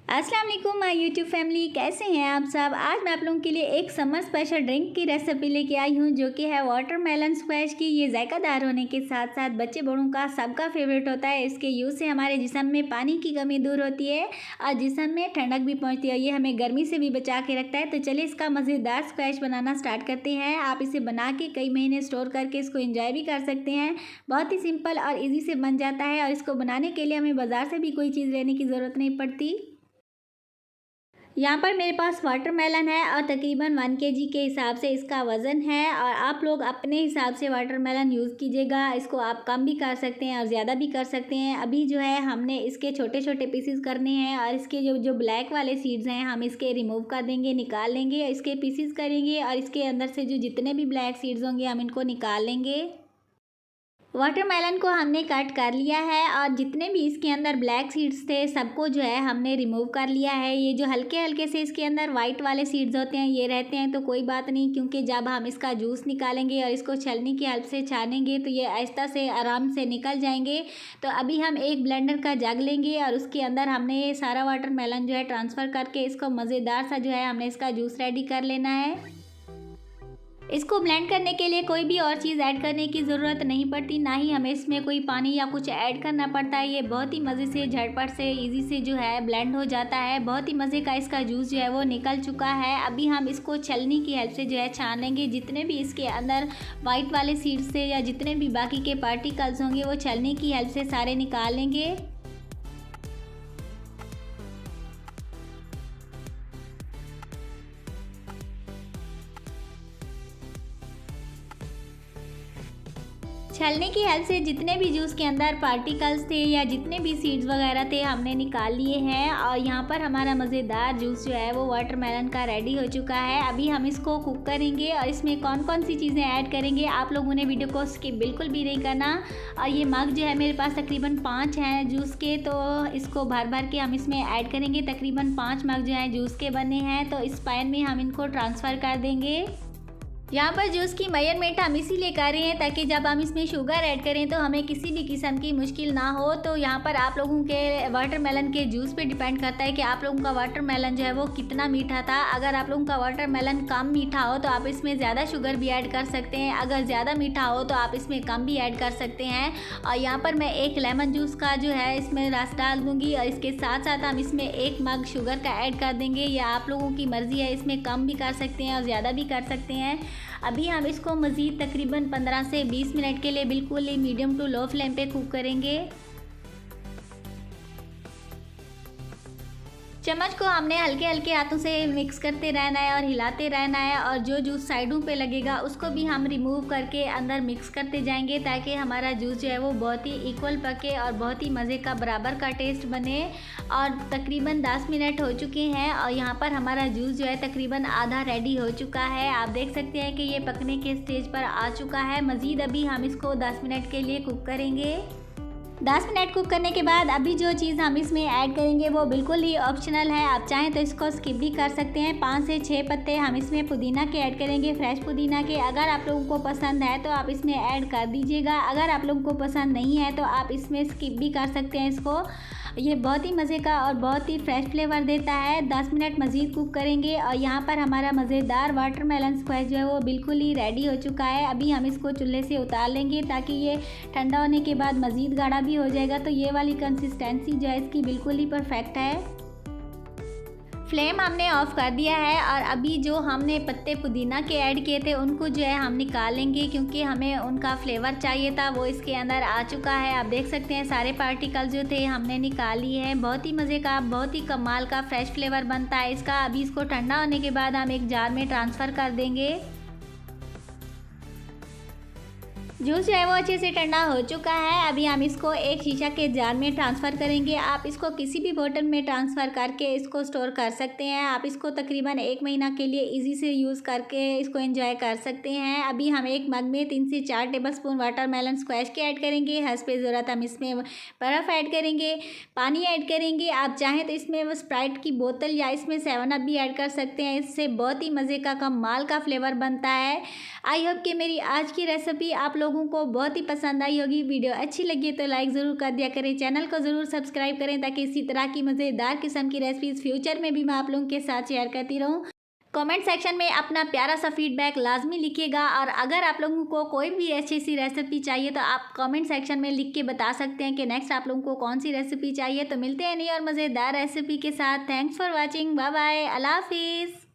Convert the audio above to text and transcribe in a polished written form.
अस्सलाम वालेकुम my YouTube family, कैसे हैं आप सब। आज मैं आप लोगों के लिए एक समर स्पेशल ड्रिंक की रेसिपी लेके आई हूं जो कि है वाटरमेलन स्क्वैश की। ये जायकादार होने के साथ साथ बच्चे बड़ों का सबका फेवरेट होता है। इसके यूज़ से हमारे जिस्म में पानी की कमी दूर होती है और जिस्म में ठंडक भी पहुंचती है। ये हमें गर्मी से भी बचा के रखता है। तो चलिए इसका मज़ेदार स्क्वैश बनाना स्टार्ट करते हैं। आप इसे बना के कई महीने स्टोर करके इसको इंजॉय भी कर सकते हैं। बहुत ही सिंपल और ईजी से बन जाता है और इसको बनाने के लिए हमें बाज़ार से भी कोई चीज़ लेने की ज़रूरत नहीं पड़ती। यहाँ पर मेरे पास वाटरमेलन है और तकरीबन 1 केजी के हिसाब से इसका वज़न है। और आप लोग अपने हिसाब से वाटरमेलन यूज़ कीजिएगा। इसको आप कम भी कर सकते हैं और ज़्यादा भी कर सकते हैं। अभी जो है हमने इसके छोटे छोटे पीसेस करने हैं और इसके जो ब्लैक वाले सीड्स हैं हम इसके रिमूव कर देंगे, निकाल लेंगे। इसके पीसेस करेंगे और इसके अंदर से जो जितने भी ब्लैक सीड्स होंगे हम इनको निकाल लेंगे। वाटरमेलन को हमने कट कर लिया है और जितने भी इसके अंदर ब्लैक सीड्स थे सबको जो है हमने रिमूव कर लिया है। ये जो हल्के हल्के से इसके अंदर वाइट वाले सीड्स होते हैं ये रहते हैं तो कोई बात नहीं, क्योंकि जब हम इसका जूस निकालेंगे और इसको छलनी की हेल्प से छानेंगे तो ये आहिस्ता से आराम से निकल जाएंगे। तो अभी हम एक ब्लेंडर का जग लेंगे और उसके अंदर हमने ये सारा वाटरमेलन जो है ट्रांसफ़र करके इसको मज़ेदार सा जो है हमने इसका जूस रेडी कर लेना है। इसको ब्लेंड करने के लिए कोई भी और चीज़ ऐड करने की ज़रूरत नहीं पड़ती, ना ही हमें इसमें कोई पानी या कुछ ऐड करना पड़ता है। ये बहुत ही मज़े से झटपट से इजी से जो है ब्लेंड हो जाता है। बहुत ही मज़े का इसका जूस जो है वो निकल चुका है। अभी हम इसको छलनी की हेल्प से जो है छान लेंगे। जितने भी इसके अंदर वाइट वाले सीड्स थे या जितने भी बाकी के पार्टिकल्स होंगे वो छलनी की हेल्प से सारे निकाल लेंगे। छलनी की हेल्प से जितने भी जूस के अंदर पार्टिकल्स थे या जितने भी सीड्स वगैरह थे हमने निकाल लिए हैं। और यहाँ पर हमारा मज़ेदार जूस जो है वो वाटरमेलन का रेडी हो चुका है। अभी हम इसको कुक करेंगे और इसमें कौन कौन सी चीज़ें ऐड करेंगे आप लोगों ने वीडियो को स्किप बिल्कुल भी नहीं करना। और ये मग जो है मेरे पास तकरीबन 5 हैं जूस के, तो इसको भर भर के हम इसमें ऐड करेंगे। तकरीबन 5 मग जो हैं जूस के बने हैं, तो इस पैन में हम इनको ट्रांसफ़र कर देंगे। यहाँ पर जूस की मेजरमेंट हम इसीलिए कर रहे हैं ताकि जब हम इसमें शुगर ऐड करें तो हमें किसी भी किस्म की मुश्किल ना हो। तो यहाँ पर आप लोगों के वाटरमेलन के जूस पे डिपेंड करता है कि आप लोगों का वाटरमेलन जो है वो कितना मीठा था। अगर आप लोगों का वाटरमेलन कम मीठा हो तो आप इसमें ज़्यादा शुगर भी ऐड कर सकते हैं, अगर ज़्यादा मीठा हो तो आप इसमें कम भी ऐड कर सकते हैं। और यहाँ पर मैं एक लेमन जूस का जो है इसमें रस डाल दूँगी और इसके साथ साथ हम इसमें 1 मग शुगर का ऐड कर देंगे। या आप लोगों की मर्ज़ी है, इसमें कम भी कर सकते हैं और ज़्यादा भी कर सकते हैं। अभी हम इसको मज़ीद तकरीबन 15 से 20 मिनट के लिए बिल्कुल ही मीडियम टू लो फ्लेम पे कुक करेंगे। चम्मच को हमने हल्के हल्के हाथों से मिक्स करते रहना है और हिलाते रहना है। और जो जूस साइडों पे लगेगा उसको भी हम रिमूव करके अंदर मिक्स करते जाएंगे ताकि हमारा जूस जो है वो बहुत ही इक्वल पके और बहुत ही मज़े का बराबर का टेस्ट बने। और तकरीबन 10 मिनट हो चुके हैं और यहाँ पर हमारा जूस जो है तकरीबन आधा रेडी हो चुका है। आप देख सकते हैं कि ये पकने के स्टेज पर आ चुका है। मज़ीद अभी हम इसको 10 मिनट के लिए कुक करेंगे। 10 मिनट कुक करने के बाद अभी जो चीज़ हम इसमें ऐड करेंगे वो बिल्कुल ही ऑप्शनल है। आप चाहें तो इसको स्किप भी कर सकते हैं। 5 से 6 पत्ते हम इसमें पुदीना के ऐड करेंगे, फ्रेश पुदीना के। अगर आप लोगों को पसंद है तो आप इसमें ऐड कर दीजिएगा, अगर आप लोगों को पसंद नहीं है तो आप इसमें स्किप भी कर सकते हैं इसको। ये बहुत ही मज़े का और बहुत ही फ्रेश फ्लेवर देता है। 10 मिनट मज़ीद कुक करेंगे और यहाँ पर हमारा मज़ेदार वाटरमेलन स्क्वैश जो है वो बिल्कुल ही रेडी हो चुका है। अभी हम इसको चूल्हे से उतार लेंगे ताकि ये ठंडा होने के बाद मज़ीद गाढ़ा भी हो जाएगा। तो ये वाली कंसिस्टेंसी जो है इसकी बिल्कुल ही परफेक्ट है। फ्लेम हमने ऑफ़ कर दिया है और अभी जो हमने पत्ते पुदीना के ऐड किए थे उनको जो है हम निकाल लेंगे, क्योंकि हमें उनका फ्लेवर चाहिए था, वो इसके अंदर आ चुका है। आप देख सकते हैं सारे पार्टिकल जो थे हमने निकाल लिए हैं। बहुत ही मज़े का, बहुत ही कमाल का फ्रेश फ्लेवर बनता है इसका। अभी इसको ठंडा होने के बाद हम एक जार में ट्रांसफ़र कर देंगे। जूस जो है वो अच्छे से ठंडा हो चुका है। अभी हम इसको एक शीशा के जार में ट्रांसफ़र करेंगे। आप इसको किसी भी बोतल में ट्रांसफ़र करके इसको स्टोर कर सकते हैं। आप इसको तकरीबन 1 महीना के लिए ईज़ी से यूज़ करके इसको एंजॉय कर सकते हैं। अभी हम एक मग में 3 से 4 टेबलस्पून वाटरमेलन स्क्वैश के ऐड करेंगे। हस्ब ज़रूरत हम इसमें बर्फ़ ऐड करेंगे, पानी ऐड करेंगे। आप चाहें तो इसमें वो स्प्राइट की बोतल या इसमें 7 अप भी ऐड कर सकते हैं। इससे बहुत ही मज़े का कमाल का फ्लेवर बनता है। आई होप कि मेरी आज की रेसिपी आप लोगों को बहुत ही पसंद आई होगी। वीडियो अच्छी लगी तो लाइक ज़रूर कर दिया करें, चैनल को ज़रूर सब्सक्राइब करें ताकि इसी तरह की मज़ेदार किस्म की रेसिपीज़ फ्यूचर में भी मैं आप लोगों के साथ शेयर करती रहूँ। कमेंट सेक्शन में अपना प्यारा सा फीडबैक लाजमी लिखिएगा और अगर आप लोगों को कोई भी ऐसी सी रेसिपी चाहिए तो आप कमेंट सेक्शन में लिख के बता सकते हैं कि नेक्स्ट आप लोगों को कौन सी रेसिपी चाहिए। तो मिलते हैं नई और मज़ेदार रेसिपी के साथ। Thanks for watching, bye bye, अल्लाह हाफिज़।